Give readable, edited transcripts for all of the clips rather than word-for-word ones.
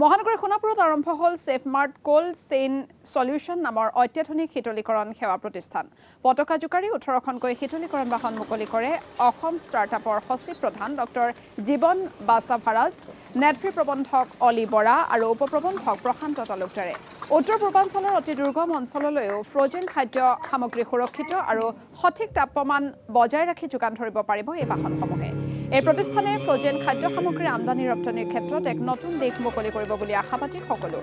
মহানগৰীৰ সোণাপুৰত আৰম্ভ হ'ল ছেফমাৰ্ট কোল্ড চেইন সলিউশ্যন নামৰ অত্যাধুনিক শীতলীকৰণ সেৱা প্ৰতিষ্ঠান। পতাকা জোকাৰি 18খনকৈ শীতলীকৰণ বাহন মুকলি কৰে অসম ষ্টাৰ্টআপৰ সচিব প্ৰধান ডক্টৰ জীৱন বাছাভাৰাজ, নেটফ্ৰি প্ৰবন্ধক অলি বৰা আৰু উপপ্ৰবন্ধক প্ৰশান্ত তালুকদাৰে। উত্তৰ পূৰ্বাঞ্চলৰ অতি দুৰ্গম অঞ্চললৈও ফ্ৰজেন খাদ্য সামগ্ৰী সুৰক্ষিত আৰু সঠিক তাপমান বজাই ৰাখি যোগান ধৰিব পাৰিব এই বাহনসমূহে। এই প্ৰতিষ্ঠানে ফ্ৰজেন খাদ্য সামগ্ৰীৰ আমদানি ৰপ্তানিৰ ক্ষেত্ৰত এক নতুন দিশ মুকলি কৰিব বুলি আশাবাদী সকলো।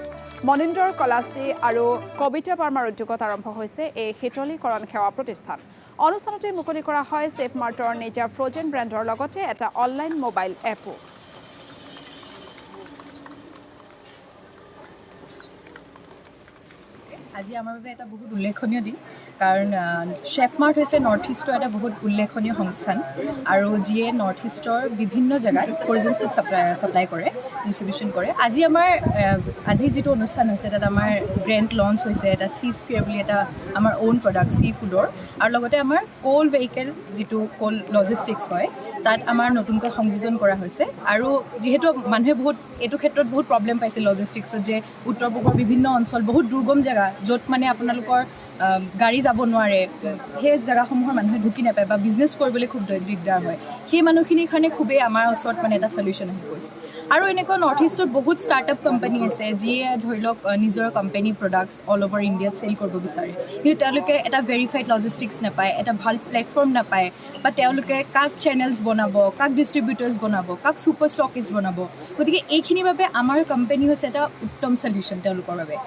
মনিন্দৰ কলাচী আৰু কবিতা বাৰ্মাৰ উদ্যোগত আৰম্ভ হৈছে এই শীতলীকৰণ সেৱা প্ৰতিষ্ঠান। অনুষ্ঠানতে মুকলি কৰা হয় ছেফমাৰ্টৰ নিজা ফ্ৰজেন ব্ৰেণ্ডৰ লগতে এটা অনলাইন মোবাইল এপো। আজি আমাৰ বাবে এটা বহুত উল্লেখনীয় দিন, কাৰণ ছেফমাৰ্ট হৈছে নৰ্থ ইষ্টৰ এটা বহুত উল্লেখনীয় সংস্থান আৰু যিয়ে নৰ্থ ইষ্টৰ বিভিন্ন জেগাত ফ্ৰজেন ফুড ছাপ্লাই কৰে, ডিষ্ট্ৰিবিউশ্যন কৰে। আজি যিটো অনুষ্ঠান হৈছে তাত আমাৰ গ্ৰেণ্ড লঞ্চ হৈছে এটা চি স্পিয়াৰ বুলি এটা আমাৰ অ'ন প্ৰডাক্ট চি ফুডৰ, আৰু লগতে আমাৰ কোল ভেহিকেল যিটো কোল লজিষ্টিক্স হয় তাত আমাৰ নতুনকৈ সংযোজন কৰা হৈছে। আৰু যিহেতু মানুহে এইটো ক্ষেত্ৰত বহুত প্ৰব্লেম পাইছিল লজিষ্টিক্সত, যে উত্তৰ পূবৰ বিভিন্ন অঞ্চল বহুত দুৰ্গম জেগা য'ত মানে আপোনালোকৰ গাড়ী যাব নোৱাৰে, সেই জেগাসমূহৰ মানুহে ঢুকি নাপায় বা বিজনেছ কৰিবলৈ খুব দিগদাৰ হয়। সেই মানুহখিনিৰ কাৰণে খুবেই আমাৰ ওচৰত মানে এটা চলিউশ্যন আহি পৰিছে। আৰু এনেকুৱা নৰ্থ ইষ্টত বহুত ষ্টাৰ্টআপ কোম্পানী আছে যিয়ে ধৰি লওক নিজৰ কোম্পানী প্ৰডাক্টছ অল অভাৰ ইণ্ডিয়াত চেল কৰিব বিচাৰে, কিন্তু তেওঁলোকে এটা ভেৰিফাইড লজিষ্টিক্স নাপায়, এটা ভাল প্লেটফৰ্ম নাপায়, বা তেওঁলোকে কাক চেনেলছ বনাব, কাক ডিষ্ট্ৰিবিউটাৰ্ছ বনাব, কাক ছুপাৰ ষ্টকিষ্ট বনাব। গতিকে এইখিনিৰ বাবে আমাৰ কোম্পানী হৈছে এটা উত্তম চলিউশ্যন তেওঁলোকৰ বাবে।